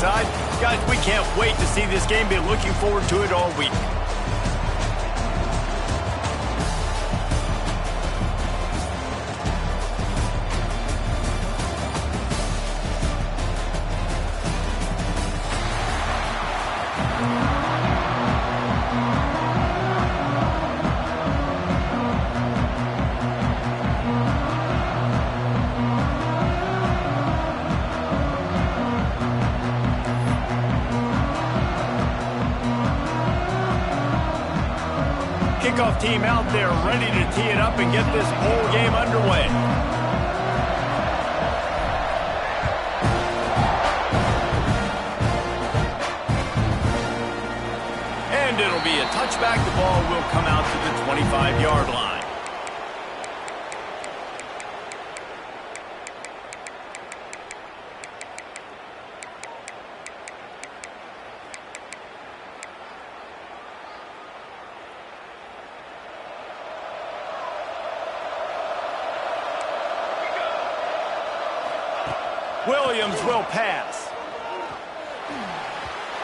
side. Guys, we can't wait to see this game. Been looking forward to it all week. Kickoff team out there ready to tee it up and get this whole game underway. And it'll be a touchback. The ball will come out to the 25-yard line. Williams will pass.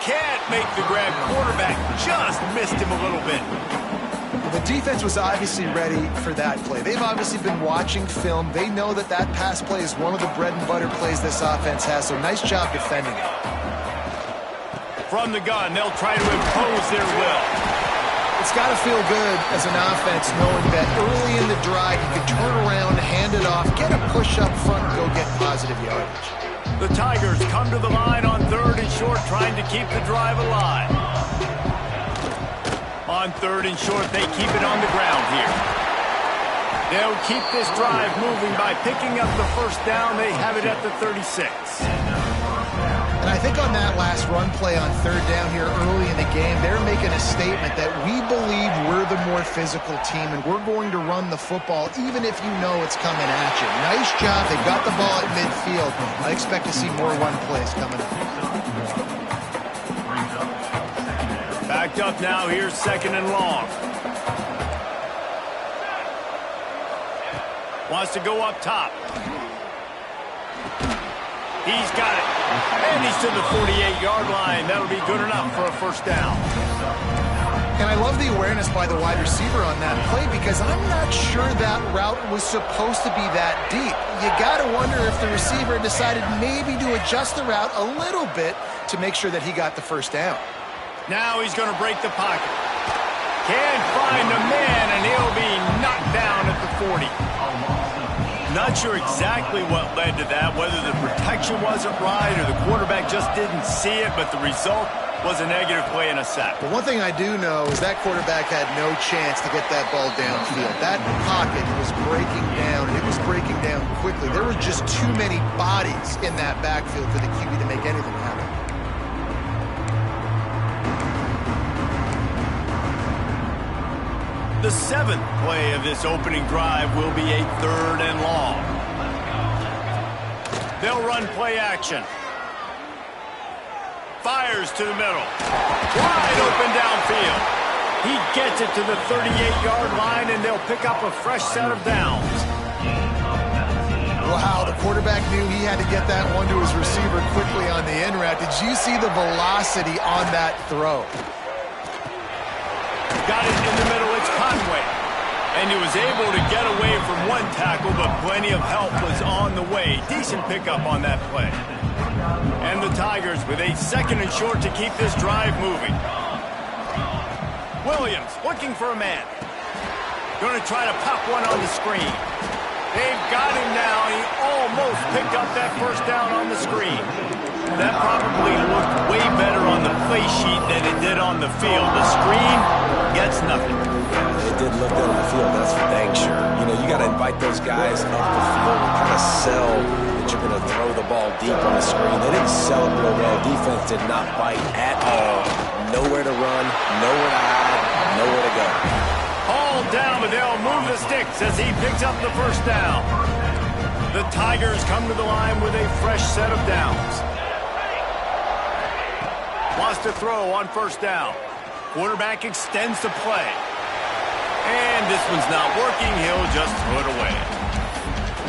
Can't make the grab. Quarterback just missed him a little bit. The defense was obviously ready for that play. They've obviously been watching film. They know that that pass play is one of the bread and butter plays this offense has, so nice job defending it. From the gun, they'll try to impose their will. It's got to feel good as an offense knowing that early in the drive you can turn around, hand it off, get a push up front, and go get positive yardage. The Tigers come to the line on 3rd and short, trying to keep the drive alive. On 3rd and short, they keep it on the ground here. They'll keep this drive moving by picking up the first down. They have it at the 36. And I think on that last run play on 3rd down here early in the game, they're making a statement that we believe we're the more physical team and we're going to run the football even if you know it's coming at you. Nice job. They've got the ball at midfield. I expect to see more run plays coming up. Backed up now. Here's 2nd and long. Wants to go up top. He's got it. And he's to the 48-yard line. That'll be good enough for a first down. And I love the awareness by the wide receiver on that play because I'm not sure that route was supposed to be that deep. You got to wonder if the receiver decided maybe to adjust the route a little bit to make sure that he got the first down. Now he's going to break the pocket. Can't find a man, and he'll be knocked down at the 40. Not sure exactly what led to that, whether the protection wasn't right or the quarterback just didn't see it, but the result was a negative play and a sack. But one thing I do know is that quarterback had no chance to get that ball downfield. That pocket was breaking down, and it was breaking down quickly. There were just too many bodies in that backfield for the QB to make anything happen. The 7th play of this opening drive will be a 3rd and long. They'll run play action. Fires to the middle. Wide open downfield. He gets it to the 38-yard line, and they'll pick up a fresh set of downs. Wow, the quarterback knew he had to get that one to his receiver quickly on the in route. Did you see the velocity on that throw? Got it in the middle. It's Conway. And he was able to get away from one tackle, but plenty of help was on the way. Decent pickup on that play. And the Tigers with a 2nd and short to keep this drive moving. Williams looking for a man. Going to try to pop one on the screen. They've got him now. He almost picked up that first down on the screen. That probably looked way better on the play sheet than it did on the field. The screen gets nothing. Yeah, it did look good on the field, that's for dang sure. You know, you got to invite those guys up the field and kind of sell that you're going to throw the ball deep on the screen. They didn't sell it real well. Defense did not bite at all. Nowhere to run, nowhere to hide, nowhere to go. All down, but they'll move the sticks as he picks up the first down. The Tigers come to the line with a fresh set of downs. Wants to throw on first down. Quarterback extends the play. And this one's not working. He'll just throw it away.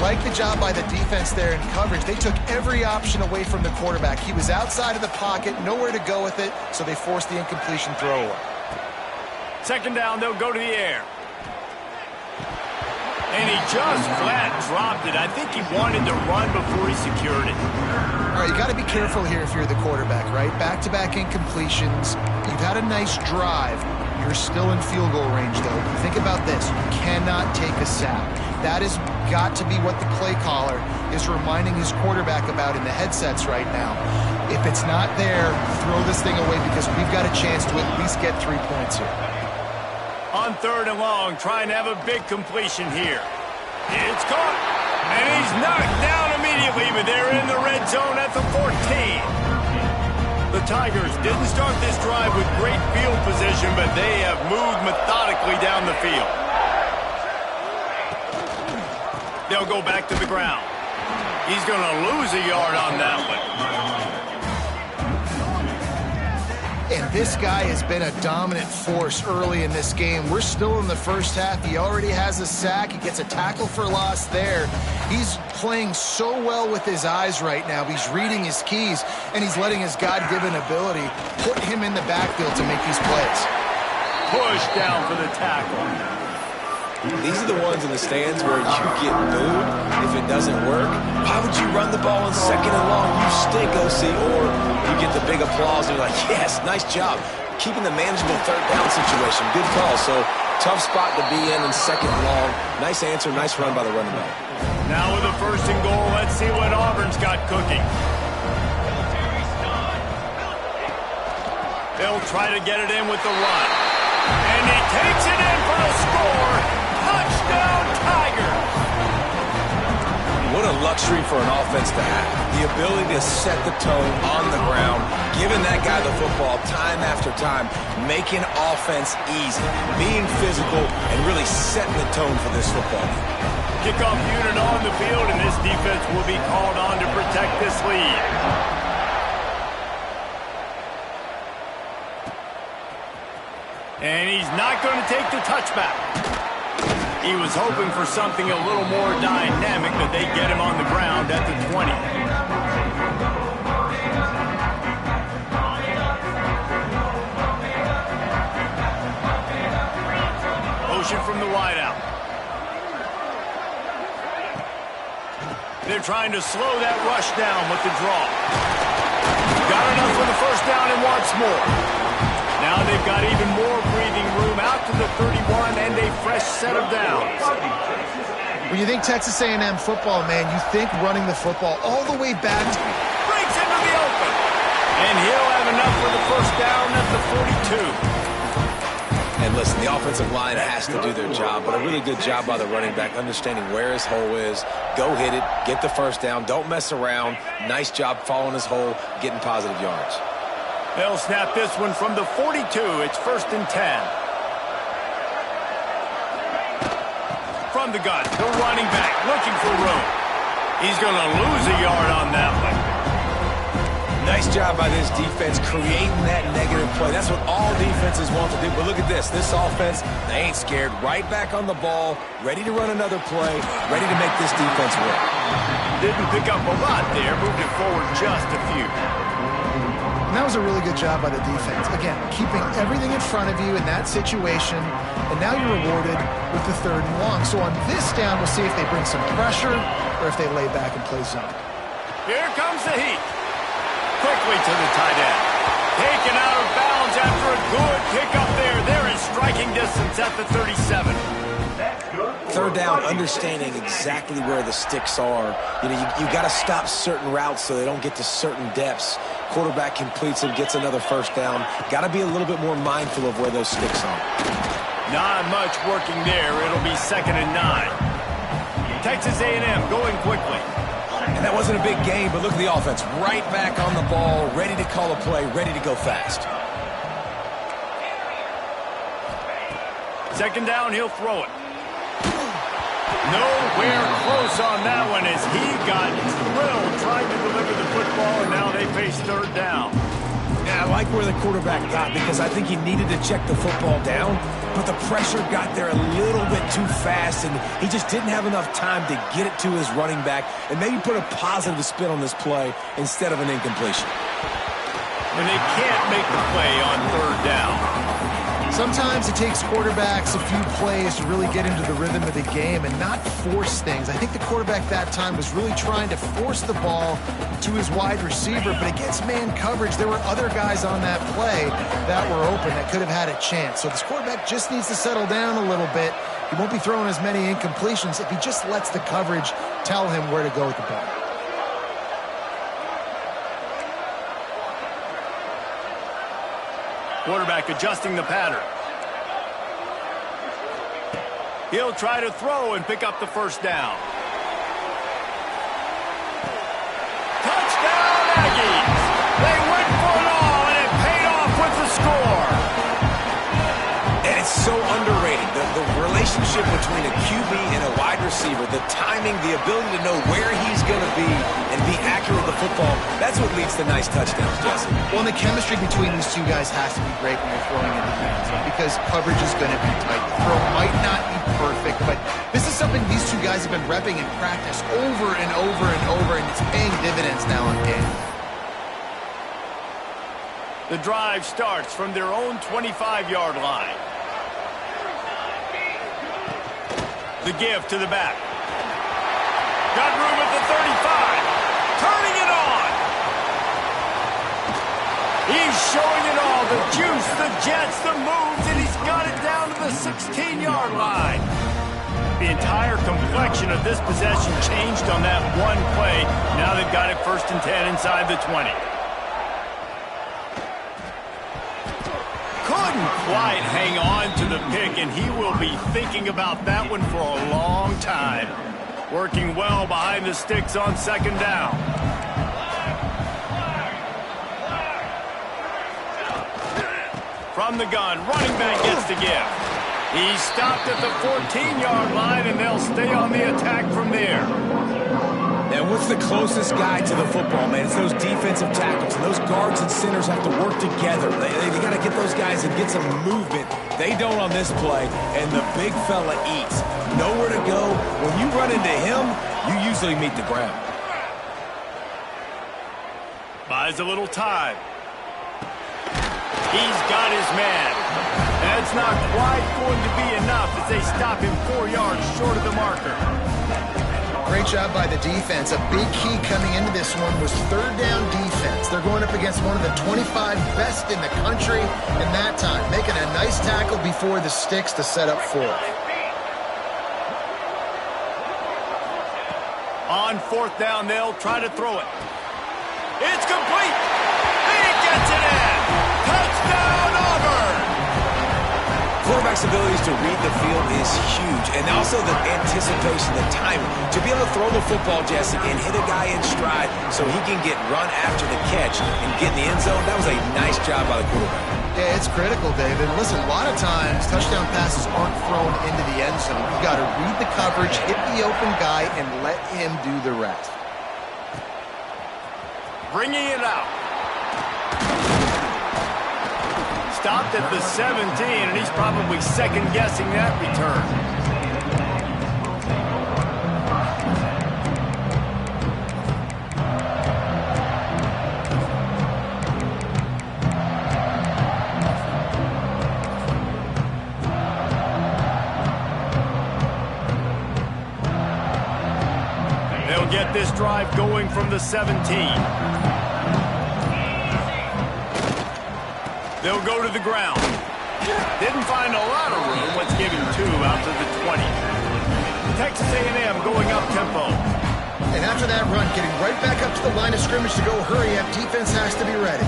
Like the job by the defense there in coverage. They took every option away from the quarterback. He was outside of the pocket, nowhere to go with it, so they forced the incompletion throwaway. Second down, they'll go to the air. And he just flat dropped it. I think he wanted to run before he secured it. All right, you got to be careful here if you're the quarterback, right? Back-to-back incompletions. You've had a nice drive. You're still in field goal range, though. Think about this. You cannot take a sack. That has got to be what the play caller is reminding his quarterback about in the headsets right now. If it's not there, throw this thing away because we've got a chance to at least get 3 points here. On third and long, trying to have a big completion here. It's caught. And he's knocked down immediately, but they're in the red zone at the 14. The Tigers didn't start this drive with great field position, but they have moved methodically down the field. They'll go back to the ground. He's going to lose a yard on that one. And this guy has been a dominant force early in this game. We're still in the first half. He already has a sack. He gets a tackle for loss there. He's playing so well with his eyes right now. He's reading his keys, and he's letting his God-given ability put him in the backfield to make these plays. Push down for the tackle. These are the ones in the stands where you get booed if it doesn't work. Why would you run the ball in second and long? You stink, OC. Or you get the big applause and you're like, yes, nice job. Keeping the manageable third down situation. Good call. So tough spot to be in second and long. Nice answer, nice run by the running back. Now with a first and goal, let's see what Auburn's got cooking. They'll try to get it in with the run. And he takes it in for the score. Touchdown, Tigers! What a luxury for an offense to have. The ability to set the tone on the ground, giving that guy the football time after time, making offense easy, being physical, and really setting the tone for this football game. Kickoff unit on the field, and this defense will be called on to protect this lead. And he's not going to take the touchback. He was hoping for something a little more dynamic, but they get him on the ground at the 20. Motion from the wideout. They're trying to slow that rush down with the draw. Got enough for the first down and wants more. Now they've got even more breathing room out to the 31 and a fresh set of downs. When you think Texas A&M football, man, you think running the football all the way back to... Breaks into the open. And he'll have enough for the first down at the 42. And listen, the offensive line has to do their job, but a really good job by the running back, understanding where his hole is. Go hit it, get the first down, don't mess around. Nice job following his hole, getting positive yards. They'll snap this one from the 42. It's 1st and 10. From the gun, the running back looking for room. He's going to lose a yard on that one. Nice job by this defense creating that negative play. That's what all defenses want to do. But look at this. This offense, they ain't scared. Right back on the ball, ready to run another play, ready to make this defense work. Didn't pick up a lot there. Moved it forward just a few. And that was a really good job by the defense. Again, keeping everything in front of you in that situation, and now you're rewarded with the 3rd and long. So on this down, we'll see if they bring some pressure or if they lay back and play zone. Here comes the heat. Quickly to the tight end. Taken out of bounds after a good pickup there. They're in striking distance at the 37. Third down, understanding exactly where the sticks are. You know, you got to stop certain routes so they don't get to certain depths. Quarterback completes them, gets another first down. Got to be a little bit more mindful of where those sticks are. Not much working there. It'll be 2nd and 9. Texas A&M going quickly. And that wasn't a big game, but look at the offense. Right back on the ball, ready to call a play, ready to go fast. 2nd down, he'll throw it. Nowhere close on that one as he got drilled trying to deliver the football, and now they face 3rd down. Yeah, I like where the quarterback got because I think he needed to check the football down, but the pressure got there a little bit too fast, and he just didn't have enough time to get it to his running back and maybe put a positive spin on this play instead of an incompletion. And they can't make the play on third down. Sometimes it takes quarterbacks a few plays to really get into the rhythm of the game and not force things. I think the quarterback that time was really trying to force the ball to his wide receiver, but against man coverage, there were other guys on that play that were open that could have had a chance. So this quarterback just needs to settle down a little bit. He won't be throwing as many incompletions if he just lets the coverage tell him where to go with the ball. Quarterback adjusting the pattern. He'll try to throw and pick up the first down. Touchdown, Aggies! They went for it all, and it paid off with the score. And it's so underrated. The relationship between a QB and a wide receiver, the timing, the ability to know where he's going to be and be accurate with the football, that's what leads to nice touchdowns, Jesse. Well, and the chemistry between these two guys has to be great when you're throwing into the end zone because coverage is going to be tight. The throw might not be perfect, but this is something these two guys have been repping in practice over and over and over, and it's paying dividends now in game. The drive starts from their own 25-yard line. The give to the back. Got room at the 35. Turning it on. He's showing it all. The juice, the jets, the moves, and he's got it down to the 16-yard line. The entire complexion of this possession changed on that one play. Now they've got it 1st and 10 inside the 20. Couldn't quite hang on to the pick, and he will be thinking about that one for a long time. Working well behind the sticks on 2nd down. From the gun, running back gets the give. He's stopped at the 14-yard line, and they'll stay on the attack from there. And what's the closest guy to the football, man? It's those defensive tackles. And those guards and centers have to work together. They got to get those guys and get some movement. They don't on this play, and the big fella eats. Nowhere to go. When you run into him, you usually meet the ground. Buys a little time. He's got his man. That's not quite going to be enough as they stop him 4 yards short of the marker. Great job by the defense. A big key coming into this one was 3rd down defense. They're going up against one of the 25 best in the country in that time, making a nice tackle before the sticks to set up 4th. On 4th down, they'll try to throw it. It's complete. He gets it in. Touchdown, Auburn. Quarterback's abilities to read the field is huge, and also the anticipation, the timing. To be able to throw the football, Jesse, and hit a guy in stride so he can get run after the catch and get in the end zone, that was a nice job by the quarterback. Yeah, it's critical, David. Listen, a lot of times touchdown passes aren't thrown into the end zone. You got to read the coverage, hit the open guy, and let him do the rest. Bringing it out. Stopped at the 17, and he's probably second-guessing that return. They'll get this drive going from the 17. They'll go to the ground. Didn't find a lot of room. Let's give him 2 out to the 20. Texas A&M going up tempo. And after that run, getting right back up to the line of scrimmage to go hurry up, defense has to be ready.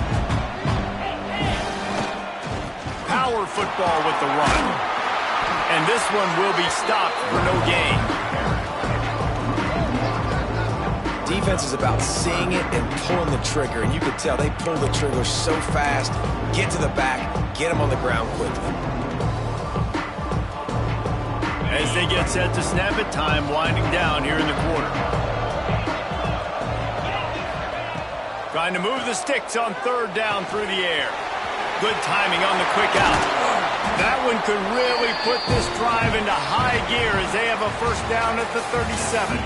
Power football with the run. And this one will be stopped for no gain. Defense is about seeing it and pulling the trigger, and you can tell they pull the trigger so fast, get to the back, get them on the ground quickly. As they get set to snap it, time winding down here in the quarter. Trying to move the sticks on third down through the air. Good timing on the quick out. That one could really put this drive into high gear as they have a first down at the 37.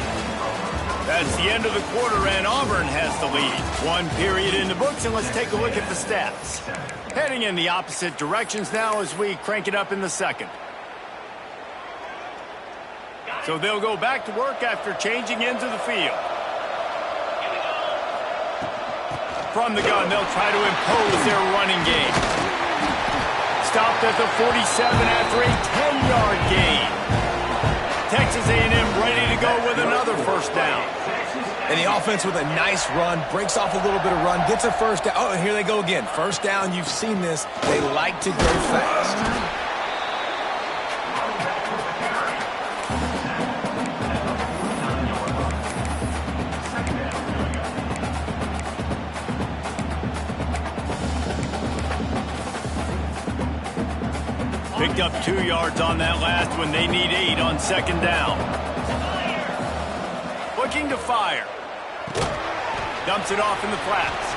That's the end of the quarter, and Auburn has the lead. One period in the books, and let's take a look at the stats. Heading in the opposite directions now as we crank it up in the second. So they'll go back to work after changing into the field. From the gun, they'll try to impose their running game. Stopped at the 47 after a 10-yard gain. Texas A&M ready to go with another first down. And the offense with a nice run, breaks off a little bit of run, gets a first down. Oh, and here they go again. First down, you've seen this. They like to go fast. Picked up 2 yards on that last one. They need 8 on second down. Looking to fire. Dumps it off in the flats.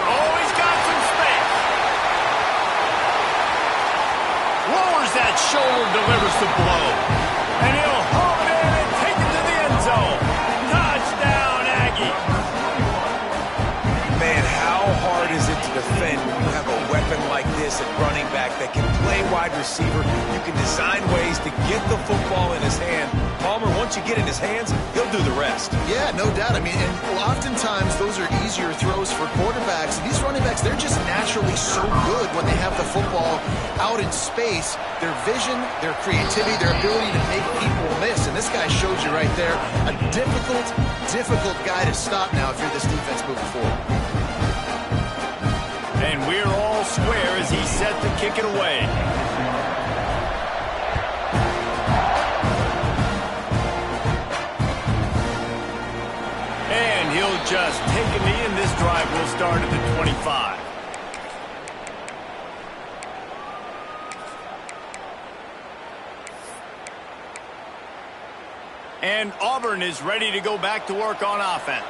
Oh, he's got some space. Lowers that shoulder, delivers the blow. And he'll haul it in and take it to the end zone. Touchdown, Aggie. Man, how hard is it to defend when you have a weapon like this at running back that can play wide receiver? You can design ways to get the football in his hand. Palmer, once you get in his hands, he'll do the rest. Yeah, no doubt. I mean, and oftentimes those are easier throws for quarterbacks. These running backs, they're just naturally so good when they have the football out in space. Their vision, their creativity, their ability to make people miss. And this guy shows you right there a difficult guy to stop now if you're this defense moving forward. And we're all square as he's set to kick it away. And he'll just take a knee, and this drive will start at the 25. And Auburn is ready to go back to work on offense.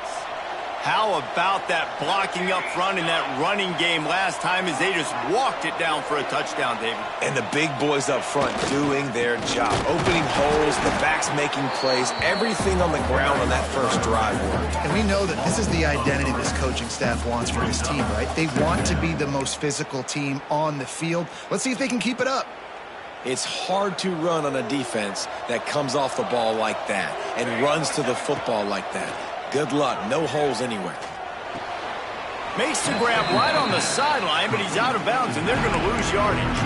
How about that blocking up front in that running game last time as they just walked it down for a touchdown, David? And the big boys up front doing their job. Opening holes, the backs making plays, everything on the ground on that first drive worked. And we know that this is the identity this coaching staff wants for this team, right? They want to be the most physical team on the field. Let's see if they can keep it up. It's hard to run on a defense that comes off the ball like that and runs to the football like that. Good luck. No holes anywhere. Makes the grab right on the sideline, but he's out of bounds, and they're going to lose yardage.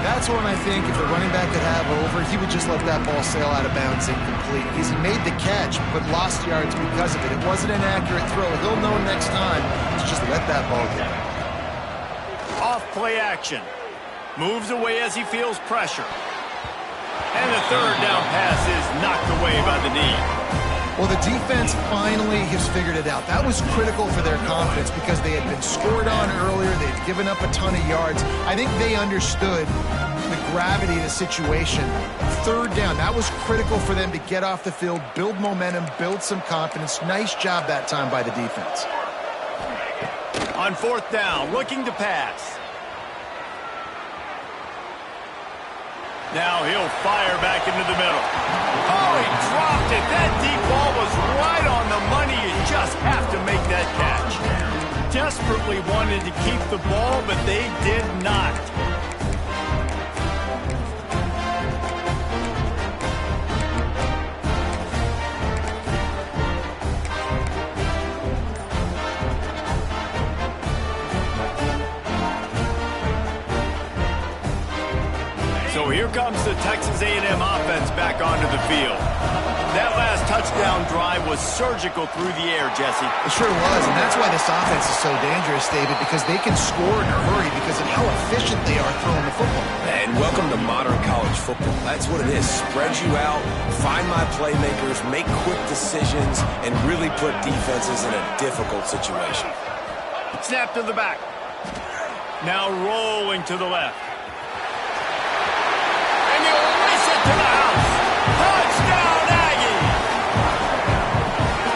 That's one I think if the running back could have over, he would just let that ball sail out of bounds incomplete. He made the catch, but lost yards because of it. It wasn't an accurate throw. He'll know next time to just let that ball go. Off play action. Moves away as he feels pressure. And the third down pass is knocked away by the knee. Well, the defense finally has figured it out. That was critical for their confidence because they had been scored on earlier. They had given up a ton of yards. I think they understood the gravity of the situation. Third down, that was critical for them to get off the field, build momentum, build some confidence. Nice job that time by the defense. On fourth down, looking to pass. Now he'll fire back into the middle. Oh, he dropped it. That deep ball was right on the money. You just have to make that catch. Desperately wanted to keep the ball, but they did not. So here comes the Texas A&M offense back onto the field. That last touchdown drive was surgical through the air, Jesse. It sure was, and that's why this offense is so dangerous, David, because they can score in a hurry because of how efficient they are throwing the football. And welcome to modern college football. That's what it is. Spread you out, find my playmakers, make quick decisions, and really put defenses in a difficult situation. Snap to the back. Now rolling to the left. To the house. Touchdown, Aggie!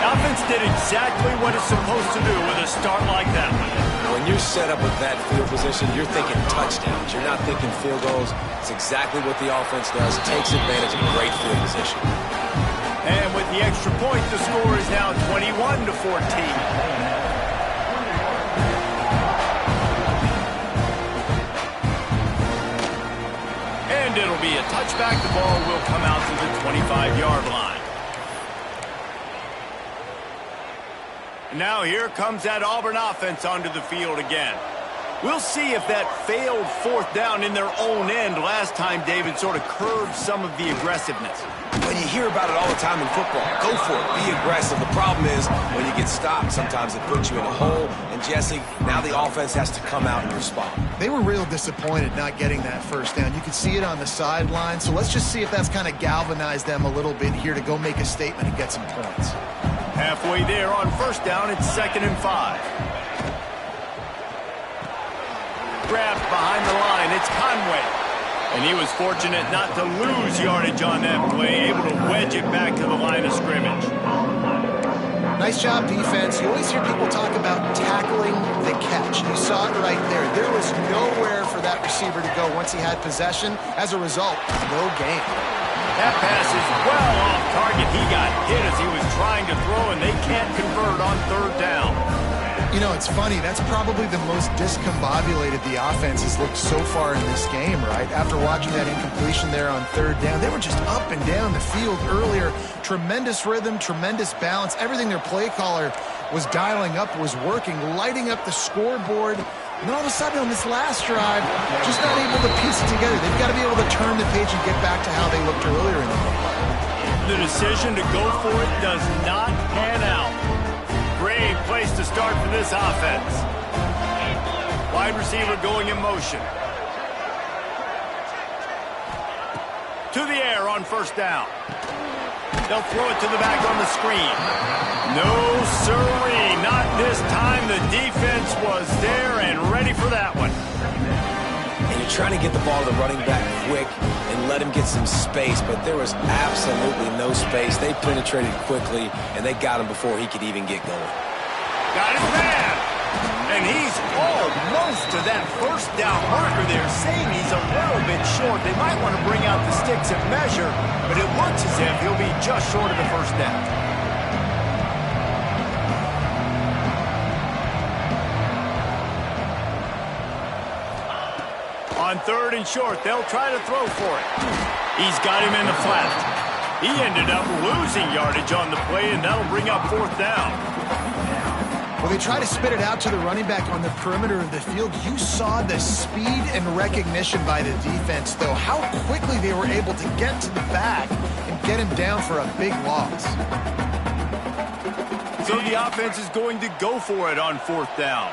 Offense did exactly what it's supposed to do with a start like that one. When you're set up with that field position, you're thinking touchdowns. You're not thinking field goals. It's exactly what the offense does. Takes advantage of a great field position. And with the extra point, the score is now 21-14. It'll be a touchback. The ball will come out to the 25-yard line. Now here comes that Auburn offense onto the field again. We'll see if that failed fourth down in their own end last time, David, sort of curbed some of the aggressiveness. When you hear about it all the time in football, go for it, be aggressive. The problem is when you get stopped, sometimes it puts you in a hole. And Jesse, now the offense has to come out and respond. They were real disappointed not getting that first down. You could see it on the sideline. So let's just see if that's kind of galvanized them a little bit here to go make a statement and get some points. Halfway there on first down, it's 2nd and 5. Grabbed behind the line, it's Conway. And he was fortunate not to lose yardage on that play, able to wedge it back to the line of scrimmage. Nice job, defense. You always hear people talk about tackling the catch. You saw it right there. There was nowhere for that receiver to go once he had possession. As a result, no gain. That pass is well off target. He got hit as he was trying to throw, and they can't convert on third down. You know, it's funny. That's probably the most discombobulated the offense has looked so far in this game, right? After watching that incompletion there on third down, they were just up and down the field earlier. Tremendous rhythm, tremendous balance. Everything their play caller was dialing up was working, lighting up the scoreboard. And then all of a sudden on this last drive, just not able to piece it together. They've got to be able to turn the page and get back to how they looked earlier in the game. The decision to go for it does not pan out. Great place to start for this offense. Wide receiver going in motion. To the air on first down. They'll throw it to the back on the screen. No siree, not this time. The defense was there and ready for that one. And you're trying to get the ball to the running back quick and let him get some space, but there was absolutely no space. They penetrated quickly, and they got him before he could even get going. Got his man. And he's almost to that first down marker there, saying he's a little bit short. They might want to bring out the sticks and measure, but it looks as if he'll be just short of the first down. On third and short, they'll try to throw for it. He's got him in the flat. He ended up losing yardage on the play, and that'll bring up fourth down. Well, they try to spit it out to the running back on the perimeter of the field. You saw the speed and recognition by the defense, though. How quickly they were able to get to the back and get him down for a big loss. So the offense is going to go for it on fourth down.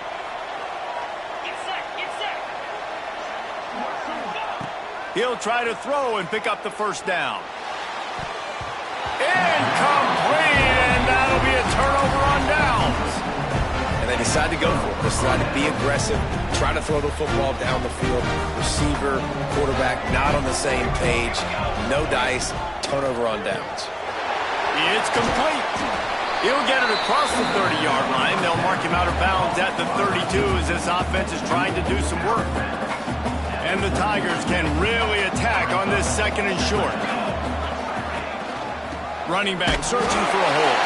He'll try to throw and pick up the first down. Incomplete, and that'll be a turnover on downs. And they decide to go for it. They decide to be aggressive, try to throw the football down the field. Receiver, quarterback, not on the same page. No dice, turnover on downs. It's complete. He'll get it across the 30-yard line. They'll mark him out of bounds at the 32 as this offense is trying to do some work. And the Tigers can really attack on this second and short. Running back searching for a hole.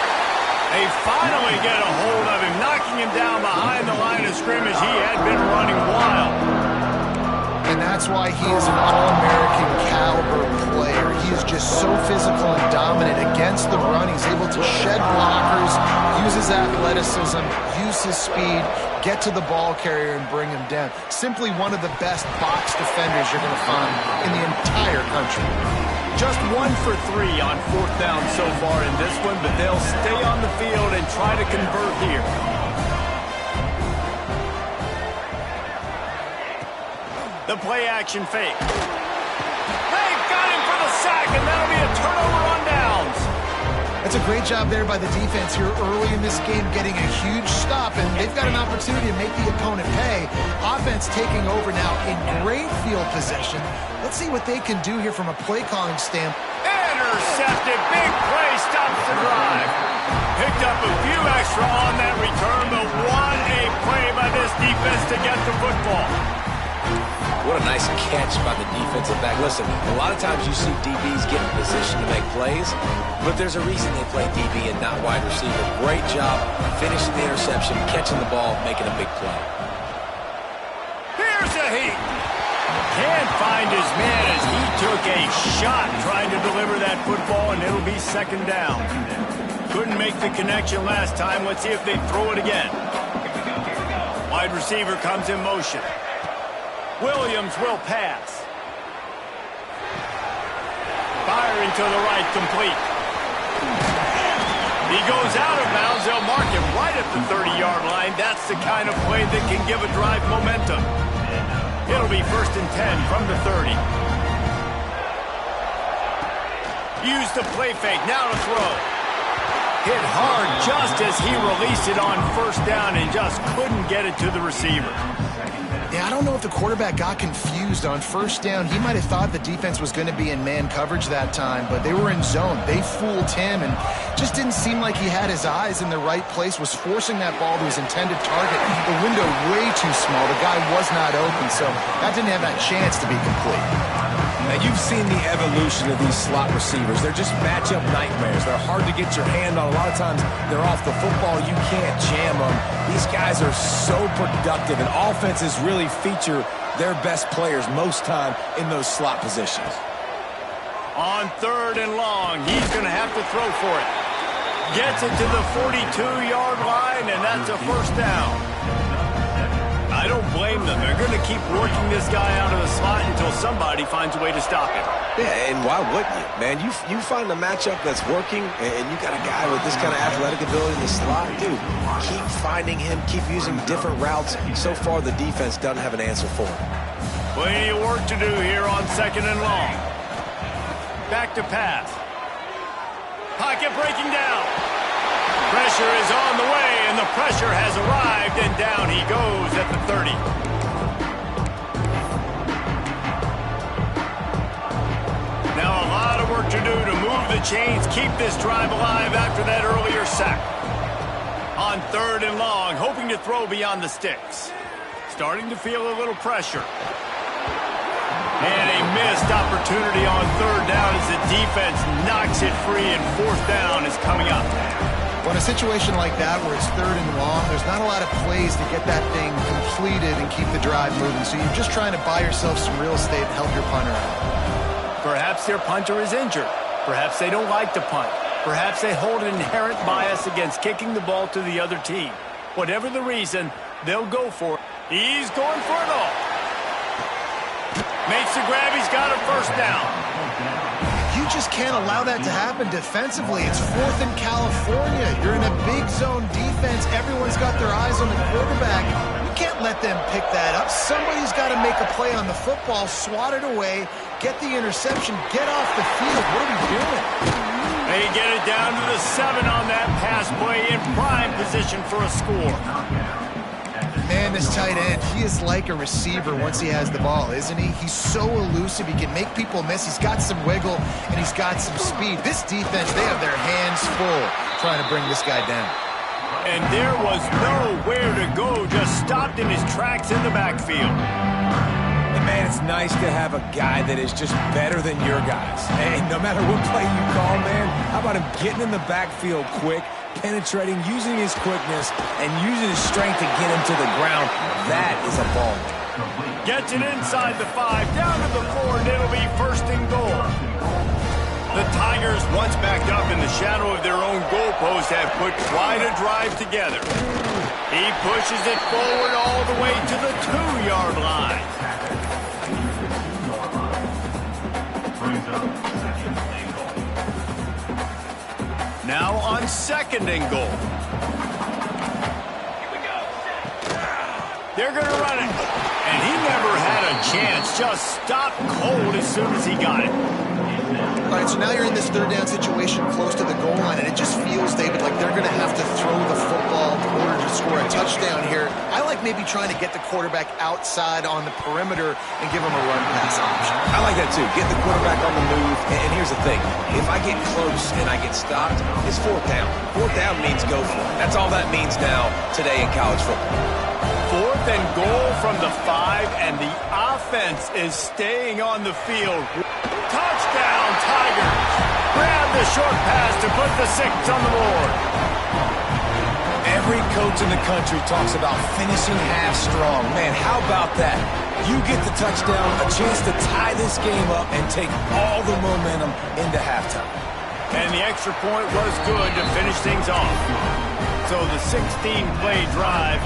They finally get a hold of him, knocking him down behind the line of scrimmage. He had been running wild. And that's why he is an All-American caliber player. He is just so physical and dominant against the run. He's able to shed blockers, use his athleticism, use his speed, get to the ball carrier and bring him down. Simply one of the best box defenders you're going to find in the entire country. Just 1 for 3 on fourth down so far in this one, but they'll stay on the field and try to convert here. The play action fake. They've got him for the sack, and that'll be a turnover on downs. That's a great job there by the defense here early in this game, getting a huge stop, and they've got an opportunity to make the opponent pay. Offense taking over now in great field possession. Let's see what they can do here from a play calling standpoint. And intercepted. Big play stops the drive. Picked up a few extra on that return, but what a play by this defense to get the football. What a nice catch by the defensive back. Listen, a lot of times you see DBs get in position to make plays, but there's a reason they play DB and not wide receiver. Great job finishing the interception, catching the ball, making a big play. Here's a heat. Can't find his man as he took a shot trying to deliver that football, and it'll be second down. Couldn't make the connection last time. Let's see if they throw it again. Wide receiver comes in motion. Williams will pass. Firing to the right, complete. He goes out of bounds. They'll mark him right at the 30-yard line. That's the kind of play that can give a drive momentum. It'll be 1st and 10 from the 30. Use the play fake. Now to throw. Hit hard just as he released it on 1st down and just couldn't get it to the receiver. Yeah, I don't know if the quarterback got confused on 1st down. He might have thought the defense was going to be in man coverage that time, but they were in zone. They fooled him and just didn't seem like he had his eyes in the right place, was forcing that ball to his intended target. The window way too small. The guy was not open, so that didn't have that chance to be complete. Now, you've seen the evolution of these slot receivers. They're just matchup nightmares. They're hard to get your hand on. A lot of times, they're off the football. You can't jam them. These guys are so productive, and offenses really feature their best players most time in those slot positions. On 3rd and long, he's going to have to throw for it. Gets it to the 42-yard line, and that's a 1st down. I don't blame them. They're going to keep working this guy out of the slot until somebody finds a way to stop him. Yeah, and why wouldn't you? Man, you find a matchup that's working, and you got a guy with this kind of athletic ability in the slot, dude, keep finding him, keep using different routes. So far, the defense doesn't have an answer for him. Plenty of work to do here on 2nd and long. Back to pass. Pocket breaking down. Pressure is on the way, and the pressure has arrived, and down he goes at the 30. Now a lot of work to do to move the chains, keep this drive alive after that earlier sack. On 3rd and long, hoping to throw beyond the sticks. Starting to feel a little pressure. And a missed opportunity on 3rd down as the defense knocks it free, and 4th down is coming up. Well, in a situation like that where it's 3rd and long, there's not a lot of plays to get that thing completed and keep the drive moving. So you're just trying to buy yourself some real estate and help your punter out. Perhaps their punter is injured. Perhaps they don't like to punt. Perhaps they hold an inherent bias against kicking the ball to the other team. Whatever the reason, they'll go for it. He's going for it all. Makes the grab. He's got a 1st down. You just can't allow that to happen defensively. It's 4th in California. You're in a big zone defense. Everyone's got their eyes on the quarterback. You can't let them pick that up. Somebody's got to make a play on the football, swat it away, get the interception, get off the field. What are we doing? They get it down to the 7 on that pass play, in prime position for a score. Man, this tight end, he is like a receiver once he has the ball, isn't he? He's so elusive. He can make people miss. He's got some wiggle, and he's got some speed. This defense, they have their hands full trying to bring this guy down. And there was nowhere to go, just stopped in his tracks in the backfield. And man, it's nice to have a guy that is just better than your guys. Hey, no matter what play you call, man, how about him getting in the backfield quick, penetrating, using his quickness, and using his strength to get him to the ground? That is a ball. Gets it inside the 5, down to the 4, and it'll be 1st and goal. The Tigers, once backed up in the shadow of their own goalpost, have put quite a drive together. He pushes it forward all the way to the 2-yard line. Now on 2nd and goal. They're going to run it. And he never had a chance. Just stopped cold as soon as he got it. All right, so now you're in this 3rd down situation close to the goal line, and it just feels, David, like they're going to have to throw the football in order to score a touchdown here. I like like maybe trying to get the quarterback outside on the perimeter and give him a run-pass option. I like that, too. Get the quarterback on the move. And here's the thing. If I get close and I get stopped, it's fourth down. Fourth down means go for it. That's all that means now today in college football. Fourth and goal from the 5, and the offense is staying on the field. Touchdown, Tigers! Grab the short pass to put the 6 on the board. Every coach in the country talks about finishing half strong. Man, how about that? You get the touchdown, a chance to tie this game up and take all the momentum into halftime. And the extra point was good to finish things off. So the 16-play drive.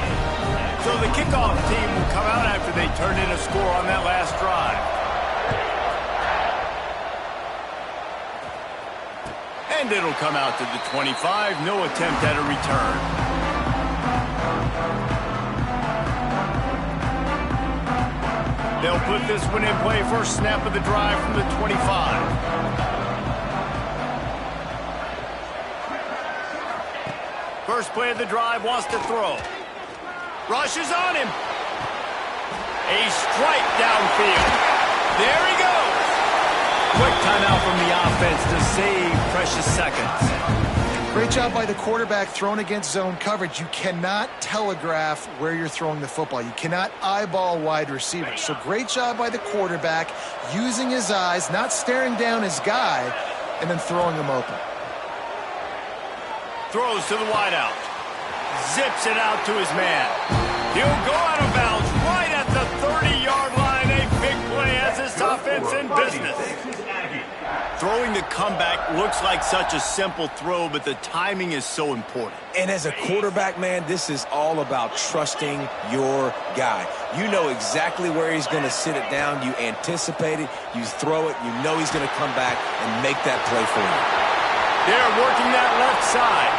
So the kickoff team will come out after they turn in a score on that last drive. And it'll come out to the 25. No attempt at a return. They'll put this one in play. First snap of the drive from the 25. First play of the drive, wants to throw. Rushes on him. A strike downfield. There he goes. Quick timeout from the offense to save precious seconds. Great job by the quarterback thrown against zone coverage. You cannot telegraph where you're throwing the football. You cannot eyeball wide receivers. So great job by the quarterback using his eyes, not staring down his guy, and then throwing him open. Throws to the wideout. Zips it out to his man. He'll go out of bounds right at the 30-yard line. A big play as this offense in business. Throwing the comeback looks like such a simple throw, but the timing is so important. And as a quarterback, man, this is all about trusting your guy. You know exactly where he's going to sit it down. You anticipate it. You throw it. You know he's going to come back and make that play for you. They're working that left side.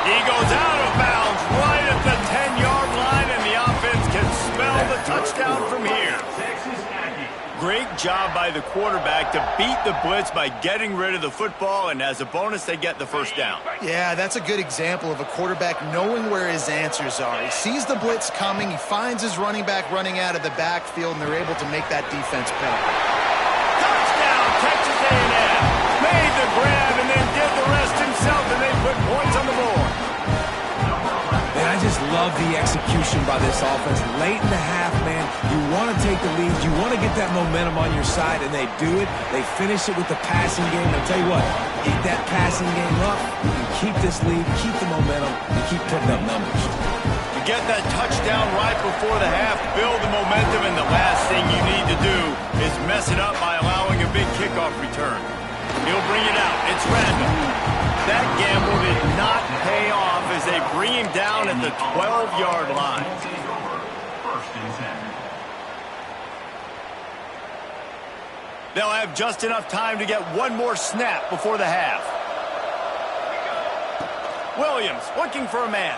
He goes out of bounds right at the 10-yard line, and the offense can smell the touchdown from here. Great job by the quarterback to beat the blitz by getting rid of the football, and as a bonus, they get the first down. Yeah, that's a good example of a quarterback knowing where his answers are. He sees the blitz coming, he finds his running back running out of the backfield, and they're able to make that defense pay. Touchdown, Texas A&M. Made the grab and then did the rest himself, and they put points on the board. Man, I just love the execution by this offense. Late in the half, man, you want to take the lead. You want to get that momentum on your side, and they do it. They finish it with the passing game. I'll tell you what, keep that passing game up. You keep this lead, keep the momentum, and keep putting up numbers. You get that touchdown right before the half, build the momentum, and the last thing you need to do is mess it up by allowing a big kickoff return. He'll bring it out. It's random. That gamble did not pay off as they bring him down at the 12-yard line. They'll have just enough time to get one more snap before the half. Williams looking for a man.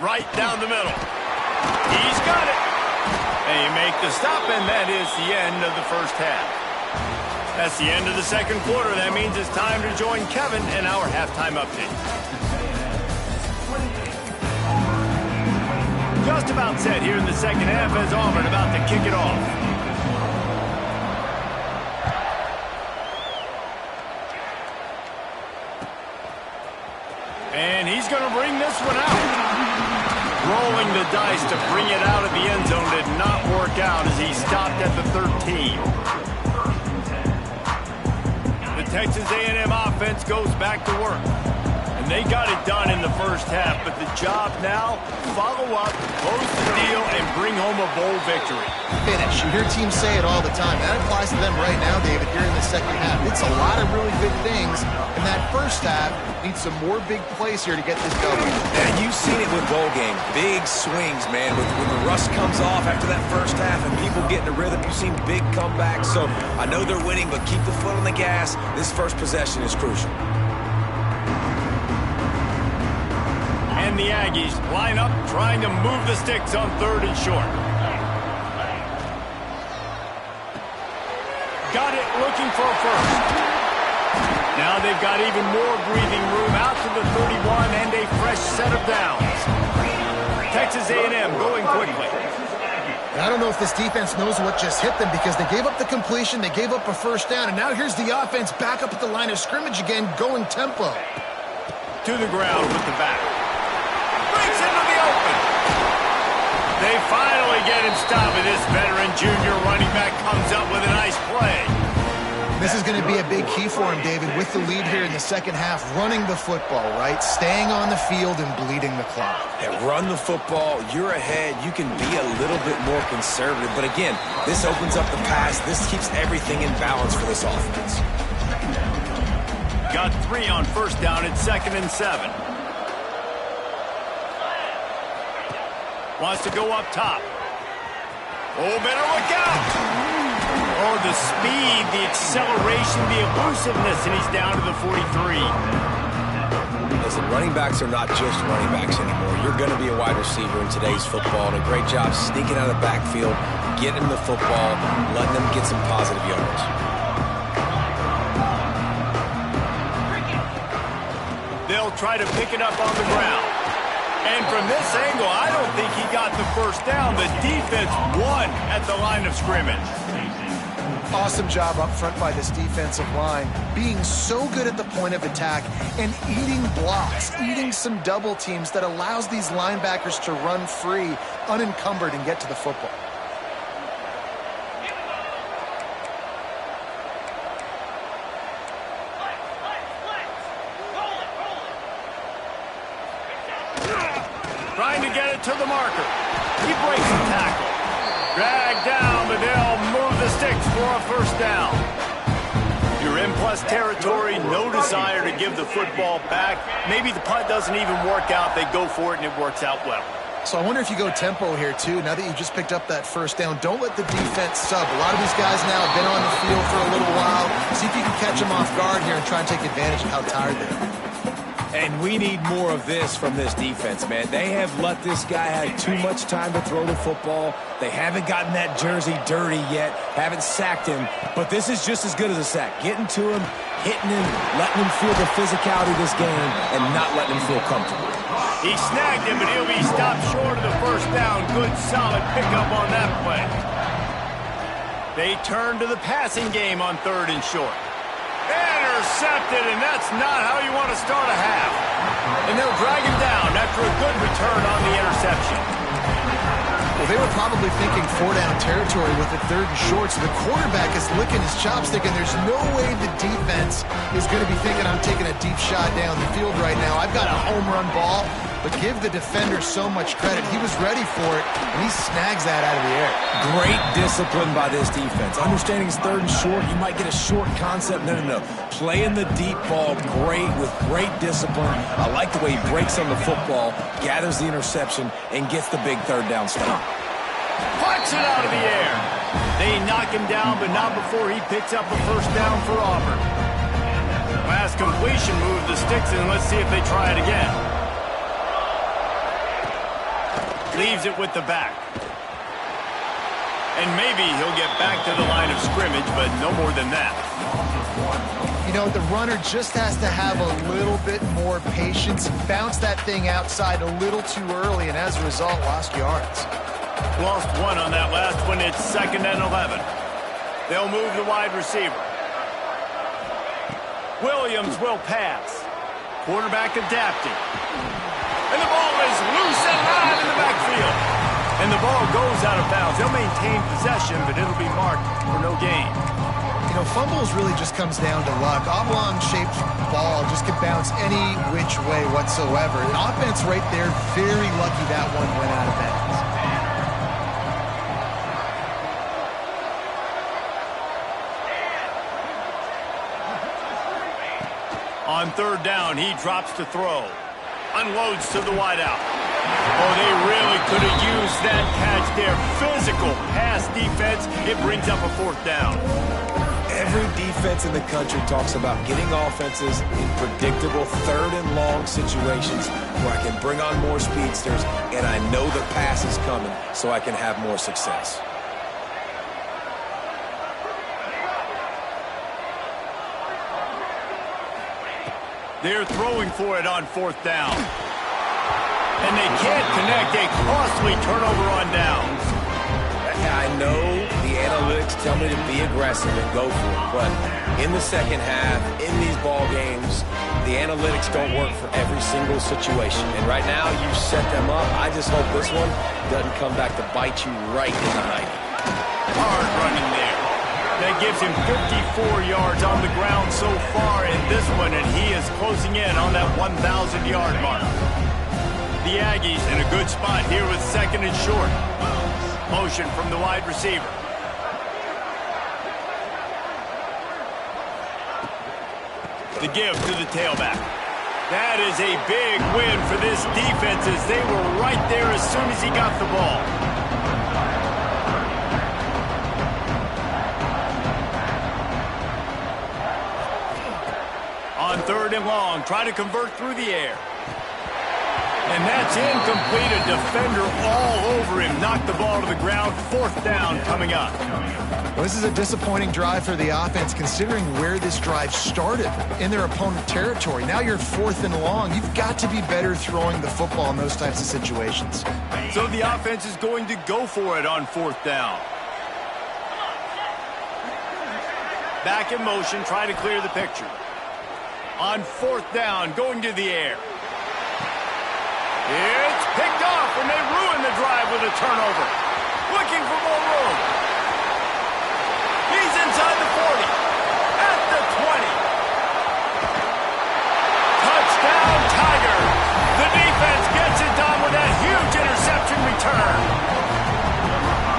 Right down the middle. He's got it. They make the stop, and that is the end of the first half. That's the end of the second quarter. That means it's time to join Kevin in our halftime update. Just about set here in the second half as Auburn about to kick it off. And he's going to bring this one out. Rolling the dice to bring it out of the end zone did not work out as he stopped at the 13. Texas A&M offense goes back to work. And they got it done in the first half, but the job now, follow up, close the deal, and bring home a bowl victory. Finish. You hear teams say it all the time. That applies to them right now, David, here in the second half. It's a lot of really good things, and that first half needs some more big plays here to get this going. And you've seen it with bowl game. Big swings, man. When the rust comes off after that first half and people get in a rhythm, you've seen big comebacks. So I know they're winning, but keep the foot on the gas. This first possession is crucial. And the Aggies line up trying to move the sticks on third and short. Got it looking for a first. Now they've got even more breathing room out to the 31 and a fresh set of downs. Texas A&M going quickly. And I don't know if this defense knows what just hit them because they gave up the completion, they gave up a first down, and now here's the offense back up at the line of scrimmage again, going tempo. To the ground with the back. Breaks into the open. They finally get him stopped, and this veteran junior running back comes up with a nice play. This is going to be a big key for him, David, with the lead here in the second half, running the football, right? Staying on the field and bleeding the clock. Yeah, run the football. You're ahead. You can be a little bit more conservative. But again, this opens up the pass. This keeps everything in balance for this offense. Got 3 on first down. It's 2nd and 7. Wants to go up top. Oh, better look out. Oh, the speed, the acceleration, the elusiveness, and he's down to the 43. Listen, running backs are not just running backs anymore. You're going to be a wide receiver in today's football, and a great job sneaking out of the backfield, getting the football, letting them get some positive yards. They'll try to pick it up on the ground. And from this angle, I don't think he got the first down. The defense won at the line of scrimmage. Awesome job up front by this defensive line, being so good at the point of attack and eating blocks, eating some double teams that allows these linebackers to run free, unencumbered, and get to the football. Trying to get it to the marker. He breaks the tackle. Dragged down, but they'll move the sticks for a first down. You're in plus territory, no desire to give the football back. Maybe the punt doesn't even work out. They go for it, and it works out well. So I wonder if you go tempo here, too. Now that you just picked up that first down, don't let the defense sub. A lot of these guys now have been on the field for a little while. See if you can catch them off guard here and try and take advantage of how tired they are. And we need more of this from this defense, man. They have let this guy have too much time to throw the football. They haven't gotten that jersey dirty yet, haven't sacked him. But this is just as good as a sack. Getting to him, hitting him, letting him feel the physicality of this game, and not letting him feel comfortable. He snagged him, but he'll be stopped short of the first down. Good, solid pickup on that play. They turn to the passing game on 3rd and short. Intercepted, and that's not how you want to start a half. And they'll drag him down after a good return on the interception. Well, they were probably thinking 4-down territory with it 3rd and short, so the quarterback is licking his chops thinking there's no way the defense is going to be thinking I'm taking a deep shot down the field right now. I've got a home run ball, but give the defender so much credit. He was ready for it, and he snags that out of the air. Great discipline by this defense. Understanding it's 3rd and short, you might get a short concept. No. Playing the deep ball great with great discipline. I like the way he breaks on the football, gathers the interception, and gets the big 3rd down stop. Punch it out of the air. They knock him down, but not before he picks up a first down for Auburn. Last completion moved the sticks, and let's see if they try it again. Leaves it with the back. And maybe he'll get back to the line of scrimmage, but no more than that. You know, the runner just has to have a little bit more patience, bounce that thing outside a little too early, and as a result, lost yards. Lost 1 on that last one. It's 2nd and 11. They'll move the wide receiver. Williams will pass. Quarterback adapting. And the ball is loose and live in the backfield. And the ball goes out of bounds. They'll maintain possession, but it'll be marked for no gain. You know, fumbles really just comes down to luck. Oblong-shaped ball just can bounce any which way whatsoever. The offense right there, very lucky that one went out of bounds. On 3rd down, he drops to throw. Unloads to the wideout. Oh, they really could have used that catch there. Physical pass defense. It brings up a 4th down. Every defense in the country talks about getting offenses in predictable 3rd and long situations where I can bring on more speedsters and I know the pass is coming so I can have more success. They're throwing for it on 4th down. And they can't connect a costly turnover on downs. I know the analytics tell me to be aggressive and go for it, but in the second half, in these ball games, the analytics don't work for every single situation. And right now, you set them up. I just hope this one doesn't come back to bite you right in the night. Hard running there. That gives him 54 yards on the ground so far in this one, and he is closing in on that 1,000-yard mark. The Aggies in a good spot here with second and short. Motion from the wide receiver. The give to the tailback. That is a big win for this defense as they were right there as soon as he got the ball. On third and long, try to convert through the air. And that's incomplete. A defender all over him. Knocked the ball to the ground. Fourth down coming up. Well, this is a disappointing drive for the offense considering where this drive started, in their opponent territory. Now you're fourth and long. You've got to be better throwing the football in those types of situations. So the offense is going to go for it on fourth down. Back in motion, try to clear the picture. On fourth down, going to the air. It's picked off, and they ruin the drive with a turnover. Looking for more room. He's inside the 40. At the 20. Touchdown, Tigers. The defense gets it done with that huge interception return.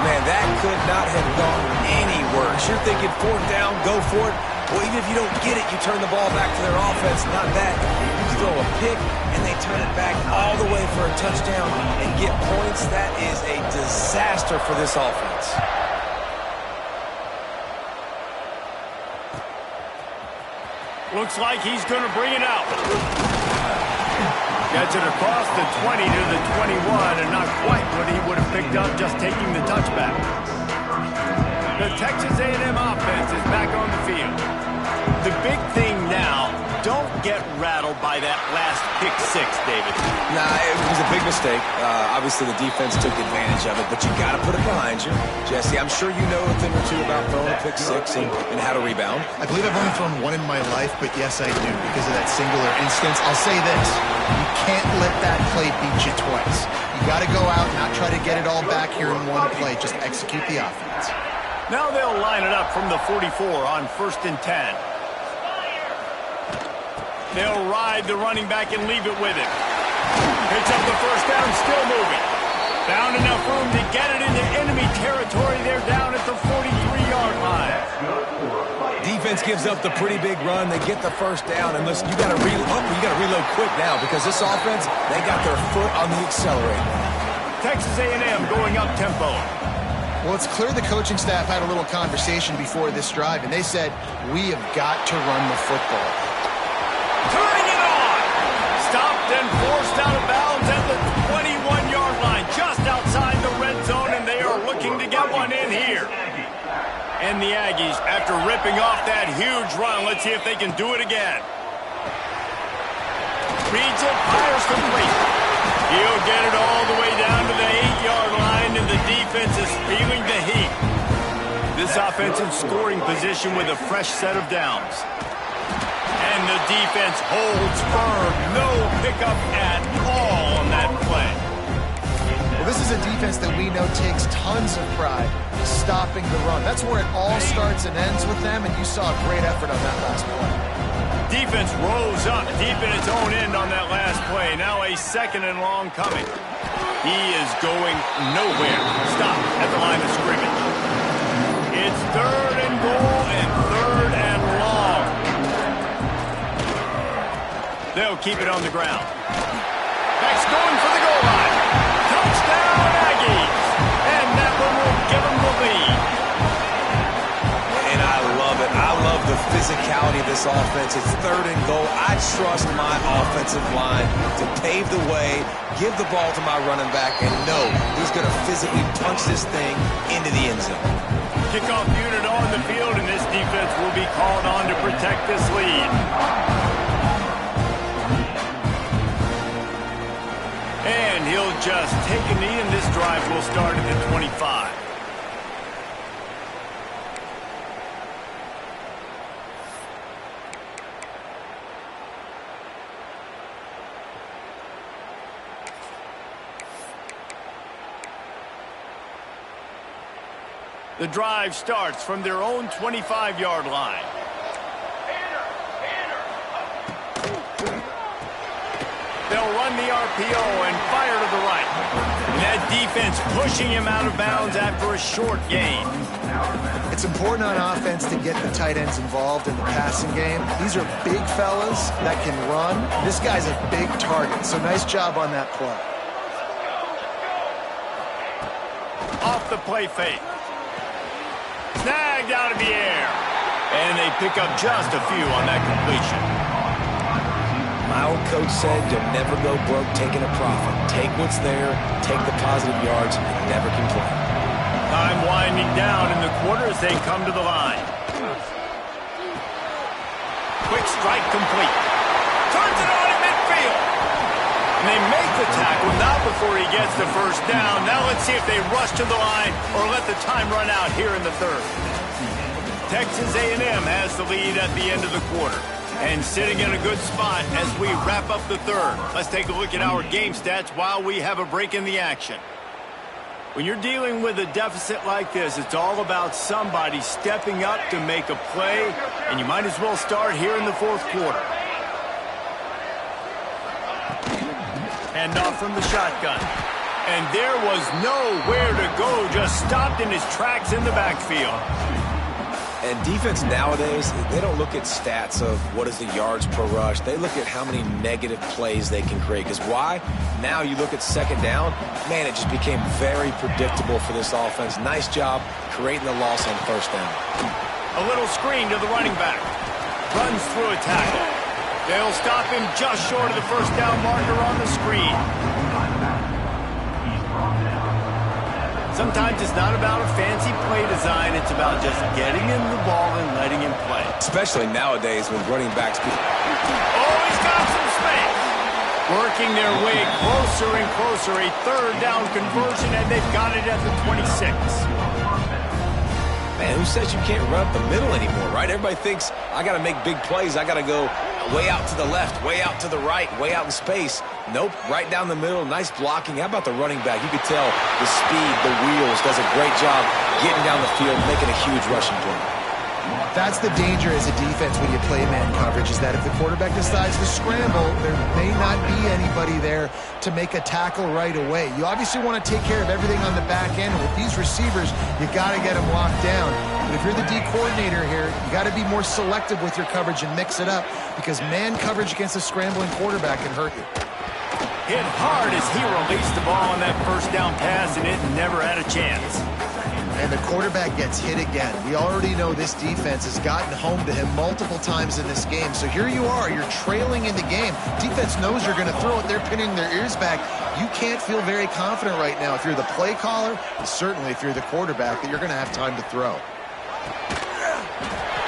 Man, that could not have gone any worse. You're thinking fourth down, go for it. Well, even if you don't get it, you turn the ball back to their offense. Not that. You throw a pick, and they turn it back all the way for a touchdown and get points. That is a disaster for this offense. Looks like he's going to bring it out. Gets it across the 20 to the 21, and not quite what he would have picked up just taking the touchback. The Texas A&M offense is back on the field. The big thing now, don't get rattled by that last pick six, David. Nah, it was a big mistake. Obviously, the defense took advantage of it, but you got to put it behind you. Jesse, I'm sure you know a thing or two about throwing a pick six and how to rebound. I believe I've only thrown one in my life, but yes, I do because of that singular instance. I'll say this. You can't let that play beat you twice. You got to go out and not try to get it all back here in one play. Just execute the offense. Now they'll line it up from the 44 on 1st and 10. They'll ride the running back and leave it with him. Picks up the first down, still moving. Found enough room to get it into enemy territory. They're down at the 43-yard line. Defense gives up the pretty big run. They get the first down, and listen, you got to reload quick now because this offense, they got their foot on the accelerator. Texas A&M going up tempo. Well, it's clear the coaching staff had a little conversation before this drive, and they said, we have got to run the football. Turning it on. Stopped and forced out of bounds at the 21-yard line, just outside the red zone, and they are looking to get one in here. And the Aggies, after ripping off that huge run, let's see if they can do it again. Reads it, fires complete. He'll get it all the way down to the 8-yard line, and the defense is feeling the heat. This offensive scoring position with a fresh set of downs. And the defense holds firm. No pickup at all on that play. Well, this is a defense that we know takes tons of pride stopping the run. That's where it all starts and ends with them, and you saw a great effort on that last play. Defense rose up deep in its own end on that last play. Now a 2nd and long coming. He is going nowhere. Stop at the line of scrimmage. It's 3rd and goal and 3rd and long. They'll keep it on the ground. Next going for the goal line. Touchdown Aggies. And that one will give them the lead. And I love it. I love the physicality of this offense. It's 3rd and goal. I trust my offensive line to pave the way, give the ball to my running back, and know he's going to physically punch this thing into the end zone. Kickoff unit on the field, and this defense will be called on to protect this lead. And he'll just take a knee, and this drive will start at the 25. The drive starts from their own 25-yard line. They'll run the RPO and fire to the right. And that defense pushing him out of bounds after a short gain. It's important on offense to get the tight ends involved in the passing game. These are big fellas that can run. This guy's a big target, so nice job on that play. Off the play fake. Snagged out of the air. And they pick up just a few on that completion. My old coach said you'll never go broke taking a profit. Take what's there, take the positive yards, and never complain. Time winding down in the quarter as they come to the line. Quick strike complete. Turns it on in midfield. And they make the tackle, not before he gets the first down. Now let's see if they rush to the line or let the time run out here in the third. Texas A&M has the lead at the end of the quarter. And sitting in a good spot as we wrap up the third. Let's take a look at our game stats while we have a break in the action. When you're dealing with a deficit like this, it's all about somebody stepping up to make a play, and you might as well start here in the fourth quarter. Hand off from the shotgun. And there was nowhere to go, just stopped in his tracks in the backfield. And defense nowadays, they don't look at stats of what is the yards per rush. They look at how many negative plays they can create. Because why? Now you look at second down, man, it just became very predictable for this offense. Nice job creating the loss on first down. A little screen to the running back. Runs through a tackle. They'll stop him just short of the first down marker on the screen. Sometimes it's not about a fancy play design. It's about just getting him the ball and letting him play. Especially nowadays when running backs... Oh, he's got some space. Working their way closer and closer. A third down conversion, and they've got it at the 26. Man, who says you can't run up the middle anymore, right? Everybody thinks, I got to make big plays. I got to go way out to the left, way out to the right, way out in space. Nope, right down the middle, nice blocking. How about the running back? You could tell the speed, the wheels, does a great job getting down the field, making a huge rushing play. That's the danger as a defense when you play man coverage, is that if the quarterback decides to scramble, there may not be anybody there to make a tackle right away. You obviously want to take care of everything on the back end, and with these receivers, you got to get them locked down. But if you're the D coordinator here, you got to be more selective with your coverage and mix it up, because man coverage against a scrambling quarterback can hurt you. Hit hard as he released the ball on that first down pass, and it never had a chance. And the quarterback gets hit again. We already know this defense has gotten home to him multiple times in this game. So here you are, you're trailing in the game. Defense knows you're going to throw it. They're pinning their ears back. You can't feel very confident right now if you're the play caller, and certainly if you're the quarterback, that you're going to have time to throw.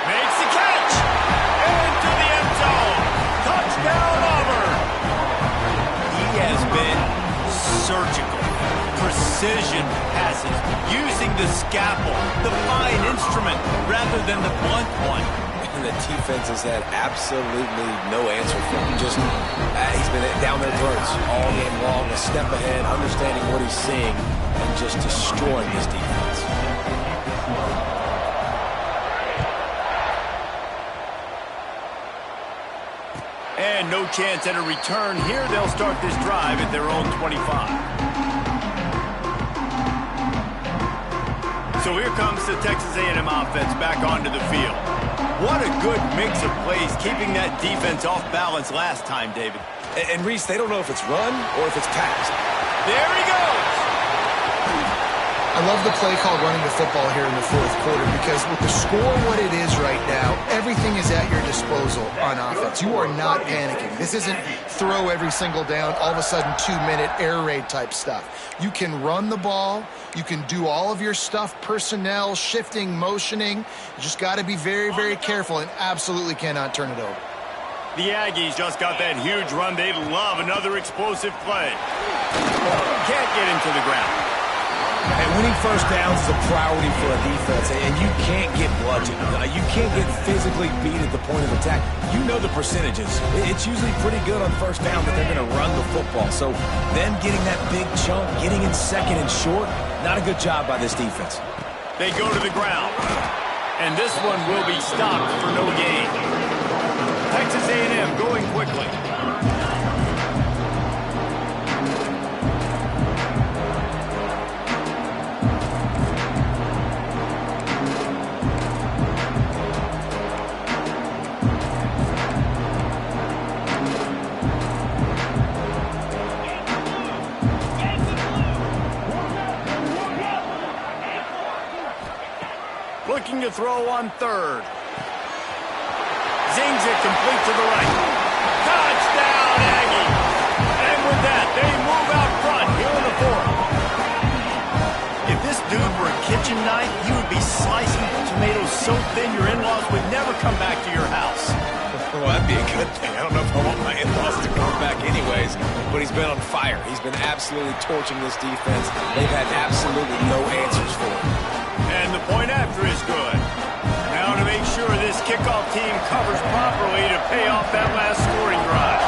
Makes the catch! Into the end zone! Touchdown, Auburn! He has been surgical. Precision passes, using the scalpel, the fine instrument, rather than the blunt one. And the defense has had absolutely no answer for him. Just, he's been down their throats all game long, a step ahead, understanding what he's seeing, and just destroying this defense. And no chance at a return here. They'll start this drive at their own 25. So here comes the Texas A&M offense back onto the field. What a good mix of plays, keeping that defense off balance last time, David. And Reese, they don't know if it's run or if it's passed. There he goes. I love the play call running the football here in the fourth quarter, because with the score what it is right now, everything is at your disposal on offense. You are not panicking. This isn't throw every single down, all of a sudden 2-minute air raid type stuff. You can run the ball. You can do all of your stuff, personnel, shifting, motioning. You just got to be very, very careful and absolutely cannot turn it over. The Aggies just got that huge run. They'd love another explosive play. Can't get him to the ground. And winning first downs is a priority for a defense, and you can't get bludgeoned. You can't get physically beat at the point of attack. You know the percentages. It's usually pretty good on first down that they're going to run the football. So them getting that big chunk, getting in second and short, not a good job by this defense. They go to the ground, and this one will be stopped for no gain. Texas A&M going quickly. Looking to throw on third. Zings it complete to the right. Touchdown, Aggie. And with that, they move out front here in the fourth. If this dude were a kitchen knife, he would be slicing tomatoes so thin your in-laws would never come back to your house. Well, that'd be a good thing. I don't know if I want my in-laws to come back anyways, but he's been on fire. He's been absolutely torching this defense. They've had absolutely no answers for him. And the point after is good. Now to make sure this kickoff team covers properly to pay off that last scoring drive.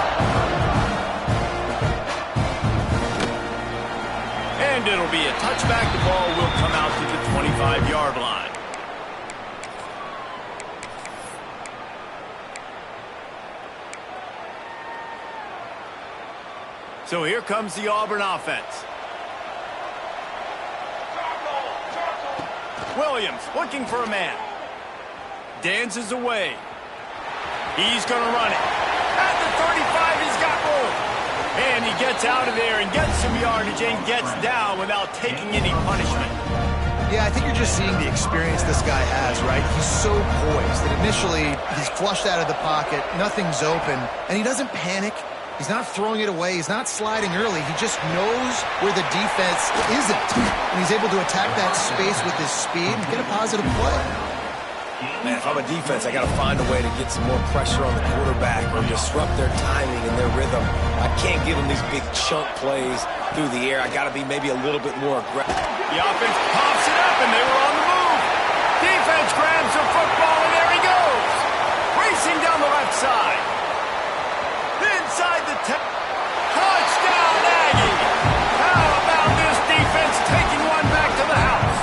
And it'll be a touchback. The ball will come out to the 25-yard line. So here comes the Auburn offense. Williams looking for a man. Dances away. He's going to run it. At the 35, he's got room. And he gets out of there and gets some yardage and gets down without taking any punishment. Yeah, I think you're just seeing the experience this guy has, right? He's so poised that initially he's flushed out of the pocket, nothing's open, and he doesn't panic. He's not throwing it away. He's not sliding early. He just knows where the defense isn't. And he's able to attack that space with his speed and get a positive play. Man, if I'm a defense, I got to find a way to get some more pressure on the quarterback or disrupt their timing and their rhythm. I can't give them these big chunk plays through the air. I got to be maybe a little bit more aggressive. The offense pops it up, and they were on the move. Defense grabs the football, and there he goes. Racing down the left side. Inside the touchdown, Aggie. How about this defense taking one back to the house?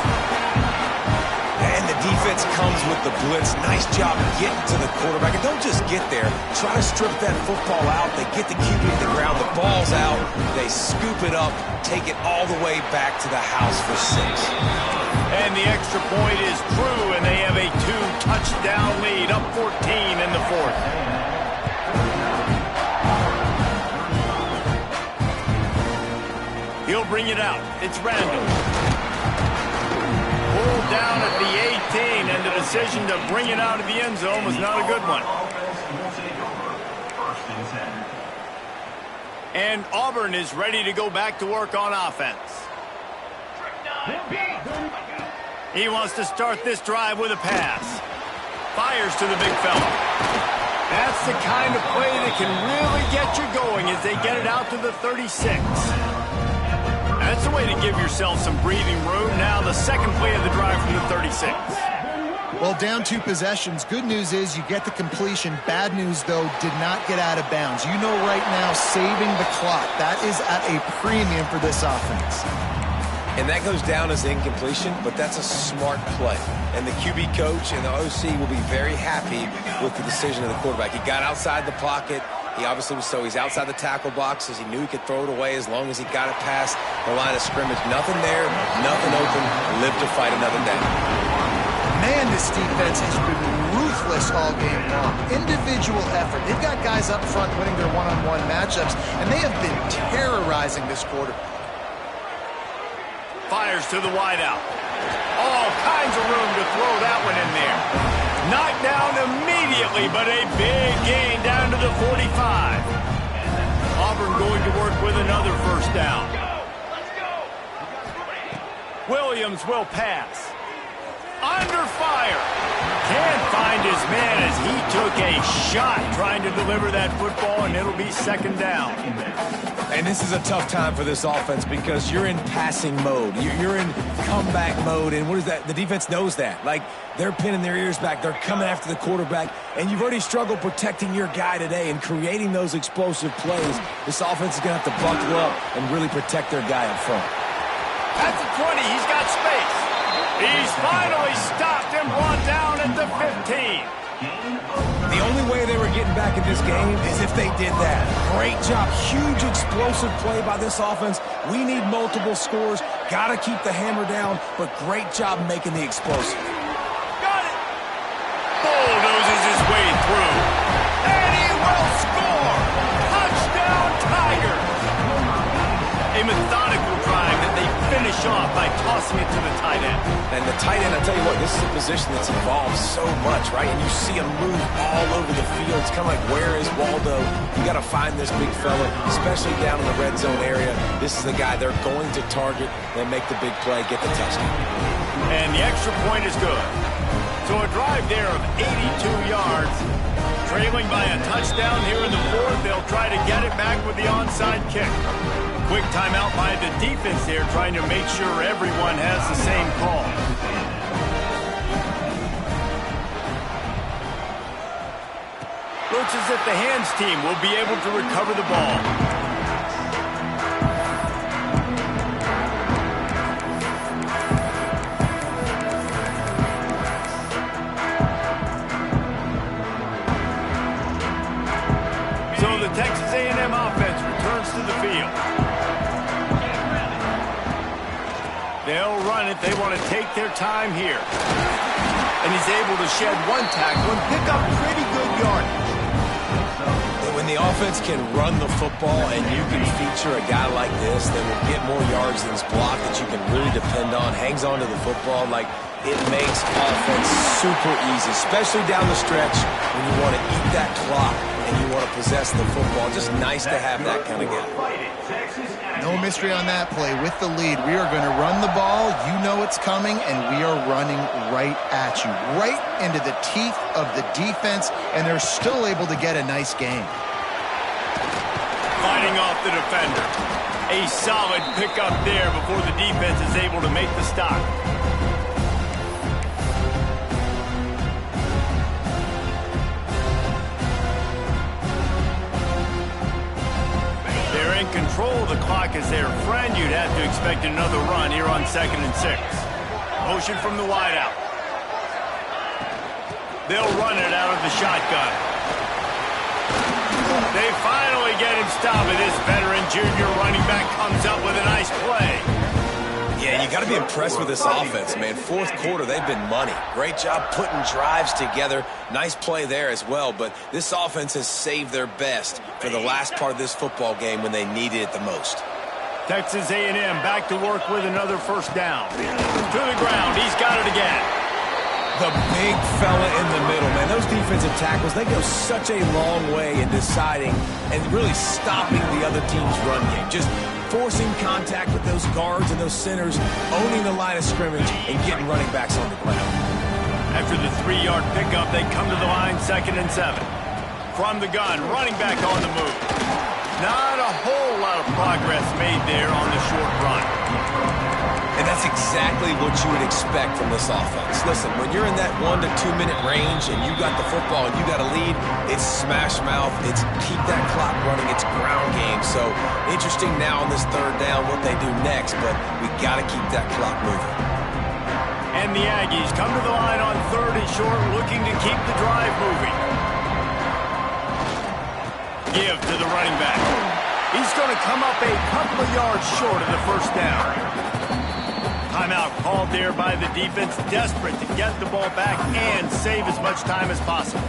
And the defense comes with the blitz. Nice job getting to the quarterback. And don't just get there. Try to strip that football out. They get the QB to the ground. The ball's out. They scoop it up, take it all the way back to the house for 6. And the extra point is true, and they have a 2-touchdown lead, up 14 in the fourth. He'll bring it out. It's Randall. Pulled down at the 18, and the decision to bring it out of the end zone was not a good one. And Auburn is ready to go back to work on offense. He wants to start this drive with a pass. Fires to the big fella. That's the kind of play that can really get you going as they get it out to the 36. That's the way to give yourself some breathing room. Now the second play of the drive from the 36. Well, down 2 possessions. Good news is you get the completion. Bad news, though, did not get out of bounds. You know right now, saving the clock. That is at a premium for this offense. And that goes down as incompletion, but that's a smart play. And the QB coach and the OC will be very happy with the decision of the quarterback. He got outside the pocket. He obviously was he's outside the tackle boxes. He knew he could throw it away as long as he got it past the line of scrimmage. Nothing there, nothing open. Live to fight another day. Man, this defense has been ruthless all game long. Individual effort. They've got guys up front winning their one-on-one matchups, and they have been terrorizing this quarterback. Fires to the wideout. All kinds of room to throw that one in there. Knocked down immediately, but a big gain down to the 45. Auburn going to work with another first down. Williams will pass. Under fire. Can't find his man as he took a shot trying to deliver that football, and it'll be second down. And this is a tough time for this offense because you're in passing mode. You're in comeback mode, and what is that? The defense knows that. Like, they're pinning their ears back. They're coming after the quarterback, and you've already struggled protecting your guy today and creating those explosive plays. This offense is going to have to buckle up and really protect their guy up front. At the 20, he's got space. He's finally stopped and brought down at the 15. The only way they were getting back in this game is if they did that. Great job. Huge explosive play by this offense. We need multiple scores. Got to keep the hammer down, but great job making the explosive. Got it. Bulldozes his way through. And he will score. Touchdown, Tigers. A methodical drive that they finish off by tossing it to the tight end. And the tight end, I tell you what, this is a position that's evolved so much, right? And you see him move all over the field. It's kind of like, where is Waldo? You got to find this big fella, especially down in the red zone area. This is the guy they're going to target. They make the big play, get the touchdown. And the extra point is good. So a drive there of 82 yards. Trailing by a touchdown here in the fourth. They'll try to get it back with the onside kick. Quick timeout by the defense there, trying to make sure everyone has the same call. Looks as if the hands team will be able to recover the ball. So the Texas A&M offense returns to the field. They'll run it. They want to take their time here. And he's able to shed one tackle and pick up pretty good yardage. When the offense can run the football and you can feature a guy like this that will get more yards than his block that you can really depend on, hangs on to the football, like, it makes offense super easy, especially down the stretch when you want to eat that clock and you want to possess the football. Just nice to have that kind of guy. No mystery on that play. With the lead, we are going to run the ball. You know it's coming, and we are running right at you, right into the teeth of the defense, and they're still able to get a nice game. Fighting off the defender. A solid pickup there before the defense is able to make the stop. They're in control of the clock as their friend. You'd have to expect another run here on 2nd and 6. Motion from the wideout. They'll run it out of the shotgun. They finally get him stopped, and this veteran junior running back comes up with a nice play. Yeah, you got to be impressed with this offense, man. Fourth quarter, they've been money. Great job putting drives together. Nice play there as well, but this offense has saved their best for the last part of this football game when they needed it the most. Texas A&M back to work with another first down. To the ground, he's got it again. The big fella in the middle, man. Those defensive tackles, they go such a long way in deciding and really stopping the other team's run game. Just forcing contact with those guards and those centers, owning the line of scrimmage, and getting running backs on the ground. After the 3-yard pickup, they come to the line 2nd and 7. From the gun, running back on the move. Not a whole lot of progress made there on the short run. And that's exactly what you would expect from this offense. Listen, when you're in that 1 to 2 minute range and you got the football and you got a lead, it's smash mouth, it's keep that clock running, it's ground game. So interesting now on this 3rd down what they do next, but we got to keep that clock moving. And the Aggies come to the line on 3rd and short, looking to keep the drive moving. Give to the running back. He's going to come up a couple of yards short of the first down. Timeout called there by the defense, desperate to get the ball back and save as much time as possible.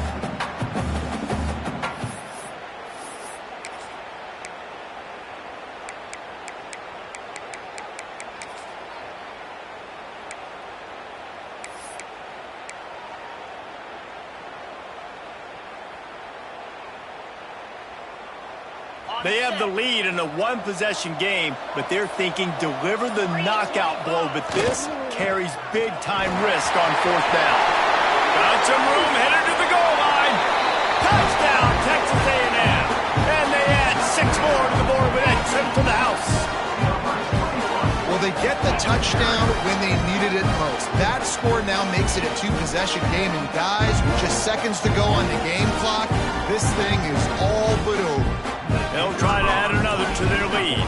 They have the lead in a one-possession game, but they're thinking deliver the knockout blow, but this carries big-time risk on 4th down. Got some room, headed to the goal line. Touchdown, Texas A&M. And they add 6 more to the board with a they get the touchdown when they needed it most. That score now makes it a two-possession game, and guys, with just seconds to go on the game clock, this thing is all but over. They'll try to add another to their lead.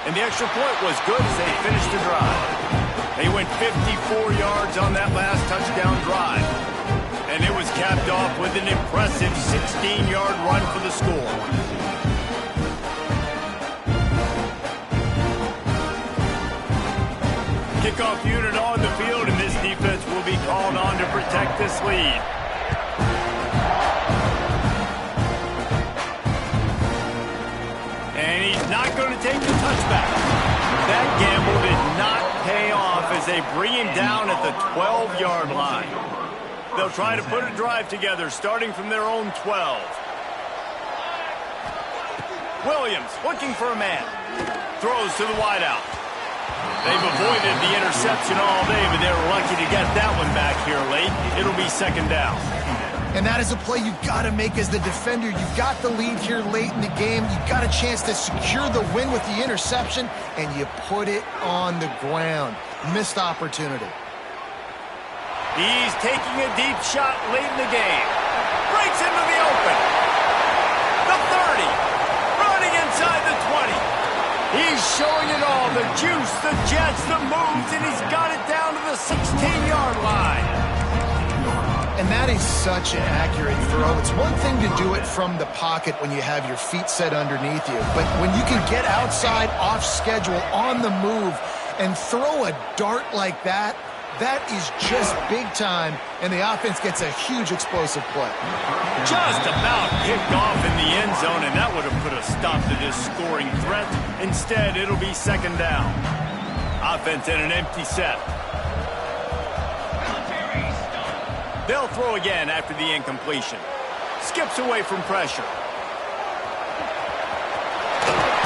And the extra point was good as they finished the drive. They went 54 yards on that last touchdown drive. And it was capped off with an impressive 16-yard run for the score. Kickoff unit on the field, and this defense will be called on to protect this lead. And he's not going to take the touchback. That gamble did not pay off as they bring him down at the 12-yard line. They'll try to put a drive together, starting from their own 12. Williams looking for a man. Throws to the wideout. They've avoided the interception all day, but they were lucky to get that one back here late. It'll be second down. And that is a play you've got to make as the defender. You've got the lead here late in the game. You've got a chance to secure the win with the interception, and you put it on the ground. Missed opportunity. He's taking a deep shot late in the game. Breaks into the open. The 30. Running inside the 20. He's showing it all. The juice, the jets, the moves, and he's got it down to the 16-yard line. And that is such an accurate throw. It's one thing to do it from the pocket when you have your feet set underneath you. But when you can get outside, off schedule, on the move, and throw a dart like that, that is just big time, and the offense gets a huge explosive play. Just about kicked off in the end zone, and that would have put a stop to this scoring threat. Instead, it'll be second down. Offense in an empty set. They'll throw again after the incompletion. Skips away from pressure.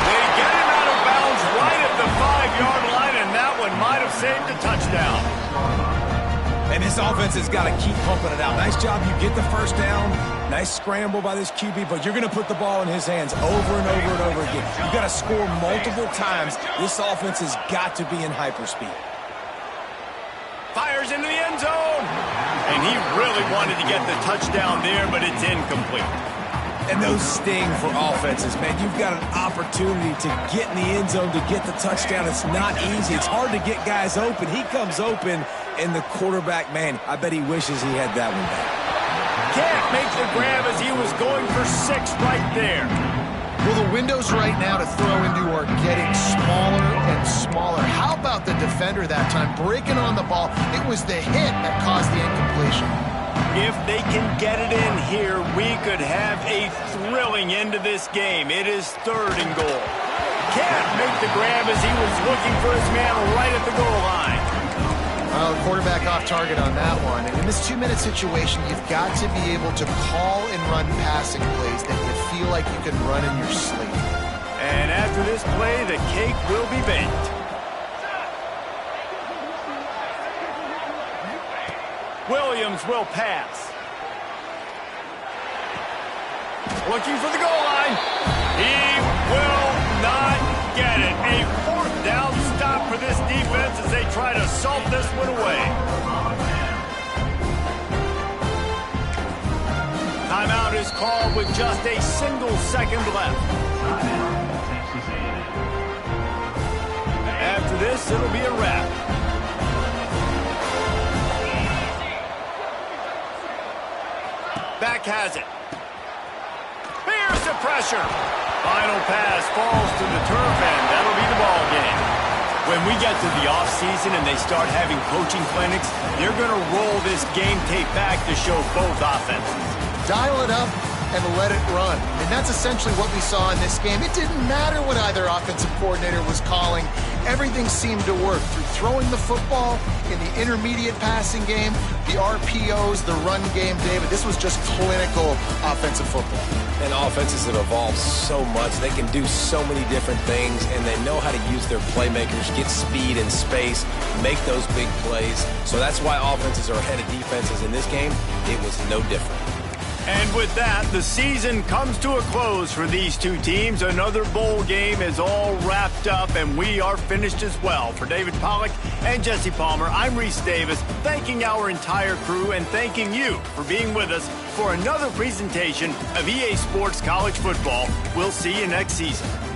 They get him out of bounds right at the 5-yard line, and that one might have saved a touchdown. And this offense has got to keep pumping it out. Nice job. You get the first down. Nice scramble by this QB, but you're going to put the ball in his hands over and over and over again. You've got to score multiple times. This offense has got to be in hyperspeed. Fires into the end zone. And he really wanted to get the touchdown there, but it's incomplete. And those sting for offenses, man. You've got an opportunity to get in the end zone, to get the touchdown. It's not easy. It's hard to get guys open. He comes open, and the quarterback, man, I bet he wishes he had that one back. Can't make the grab as he was going for 6 right there. Well, the windows right now to throw into are getting smaller and smaller. How about the defender that time breaking on the ball? It was the hit that caused the incompletion. If they can get it in here, we could have a thrilling end to this game. It is 3rd and goal. Can't make the grab as he was looking for his man right at the goal line. Well, quarterback off target on that one. And in this 2-minute situation, you've got to be able to call and run passing plays that you feel like you can run in your sleep. And after this play, the cake will be baked. Williams will pass. Looking for the goal line. He will not get it. A 4th down stop for this defense as they try to salt this one away. Timeout is called with just a single second left. After this, it'll be a wrap. Back has it. Here's the pressure. Final pass falls to the turf, and that'll be the ball game. When we get to the offseason and they start having coaching clinics, they're going to roll this game tape back to show both offenses. Dial it up and let it run. And that's essentially what we saw in this game. It didn't matter what either offensive coordinator was calling. Everything seemed to work through throwing the football in the intermediate passing game, the RPOs, the run game, David. This was just clinical offensive football. And offenses have evolved so much. They can do so many different things, and they know how to use their playmakers, get speed and space, make those big plays. So that's why offenses are ahead of defenses in this game. It was no different. And with that, the season comes to a close for these two teams. Another bowl game is all wrapped up, and we are finished as well. For David Pollack and Jesse Palmer, I'm Reese Davis, thanking our entire crew and thanking you for being with us for another presentation of EA Sports College Football. We'll see you next season.